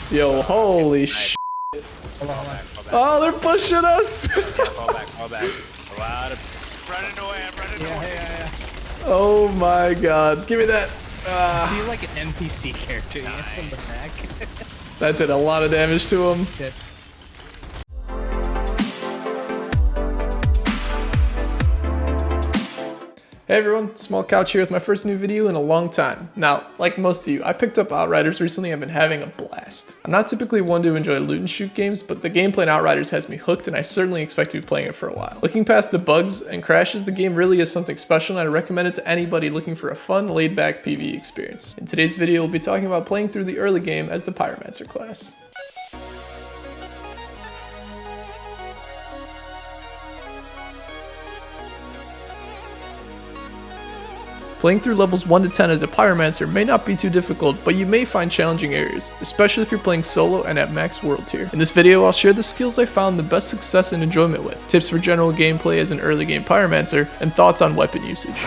Yo, holy sh! Oh, they're pushing us! Fall back. A lot of running away. I'm running away. Yeah. Oh my god, give me that! You're like an NPC character, nice. From the back. That did a lot of damage to him. Yeah. Hey everyone, Small Couch here with my first new video in a long time. Now, like most of you, I picked up Outriders recently and I've been having a blast. I'm not typically one to enjoy loot and shoot games, but the gameplay in Outriders has me hooked and I certainly expect to be playing it for a while. Looking past the bugs and crashes, the game really is something special and I recommend it to anybody looking for a fun, laid-back PvE experience. In today's video, we'll be talking about playing through the early game as the Pyromancer class. Playing through levels 1 to 10 as a Pyromancer may not be too difficult, but you may find challenging areas, especially if you're playing solo and at max world tier. In this video, I'll share the skills I found the best success and enjoyment with, tips for general gameplay as an early game Pyromancer, and thoughts on weapon usage.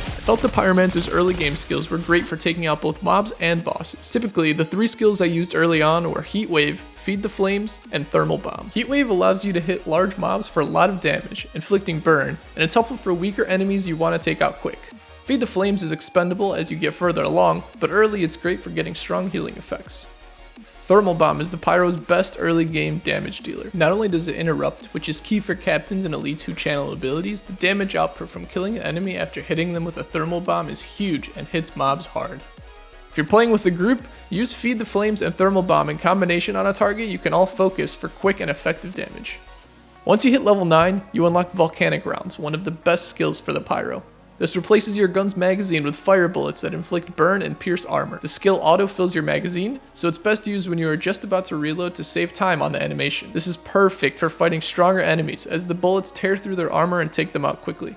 I felt the Pyromancer's early game skills were great for taking out both mobs and bosses. Typically, the three skills I used early on were Heat Wave, Feed the Flames, and Thermal Bomb. Heat Wave allows you to hit large mobs for a lot of damage, inflicting burn, and it's helpful for weaker enemies you want to take out quick. Feed the Flames is expendable as you get further along, but early it's great for getting strong healing effects. Thermal Bomb is the Pyro's best early game damage dealer. Not only does it interrupt, which is key for captains and elites who channel abilities, the damage output from killing an enemy after hitting them with a Thermal Bomb is huge and hits mobs hard. If you're playing with a group, use Feed the Flames and Thermal Bomb in combination on a target you can all focus for quick and effective damage. Once you hit level 9, you unlock Volcanic Rounds, one of the best skills for the Pyro. This replaces your gun's magazine with fire bullets that inflict burn and pierce armor. The skill auto-fills your magazine, so it's best used when you are just about to reload to save time on the animation. This is perfect for fighting stronger enemies, as the bullets tear through their armor and take them out quickly.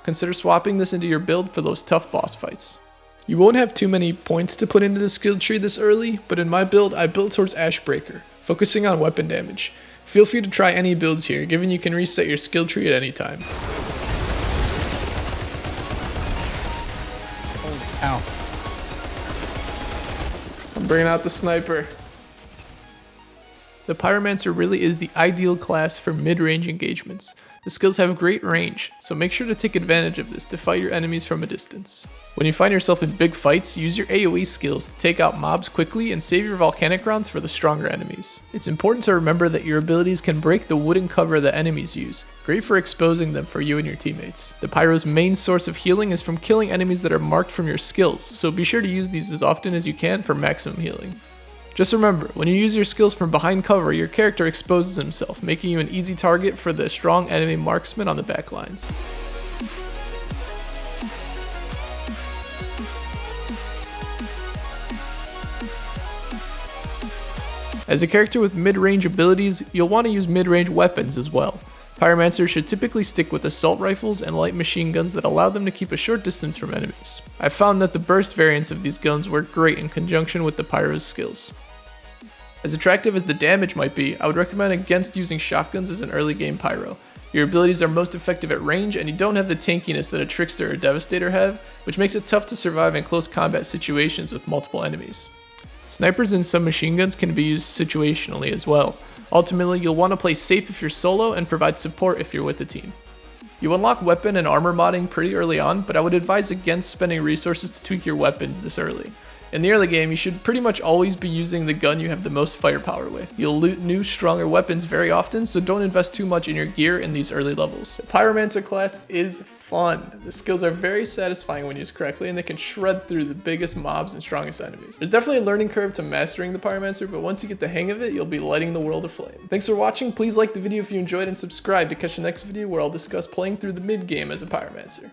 Consider swapping this into your build for those tough boss fights. You won't have too many points to put into the skill tree this early, but in my build, I built towards Ashbreaker, focusing on weapon damage. Feel free to try any builds here, given you can reset your skill tree at any time. Ow. I'm bringing out the sniper. The Pyromancer really is the ideal class for mid-range engagements. The skills have great range, so make sure to take advantage of this to fight your enemies from a distance. When you find yourself in big fights, use your AoE skills to take out mobs quickly and save your volcanic rounds for the stronger enemies. It's important to remember that your abilities can break the wooden cover that enemies use, great for exposing them for you and your teammates. The Pyro's main source of healing is from killing enemies that are marked from your skills, so be sure to use these as often as you can for maximum healing. Just remember, when you use your skills from behind cover, your character exposes himself, making you an easy target for the strong enemy marksman on the back lines. As a character with mid-range abilities, you'll want to use mid-range weapons as well. Pyromancers should typically stick with assault rifles and light machine guns that allow them to keep a short distance from enemies. I've found that the burst variants of these guns work great in conjunction with the Pyro's skills. As attractive as the damage might be, I would recommend against using shotguns as an early game Pyro. Your abilities are most effective at range and you don't have the tankiness that a Trickster or Devastator have, which makes it tough to survive in close combat situations with multiple enemies. Snipers and submachine guns can be used situationally as well. Ultimately, you'll want to play safe if you're solo and provide support if you're with a team. You unlock weapon and armor modding pretty early on, but I would advise against spending resources to tweak your weapons this early. In the early game, you should pretty much always be using the gun you have the most firepower with. You'll loot new, stronger weapons very often, so don't invest too much in your gear in these early levels. The Pyromancer class is fun. The skills are very satisfying when used correctly, and they can shred through the biggest mobs and strongest enemies. There's definitely a learning curve to mastering the Pyromancer, but once you get the hang of it, you'll be lighting the world aflame. Thanks for watching. Please like the video if you enjoyed and subscribe to catch the next video where I'll discuss playing through the mid game as a Pyromancer.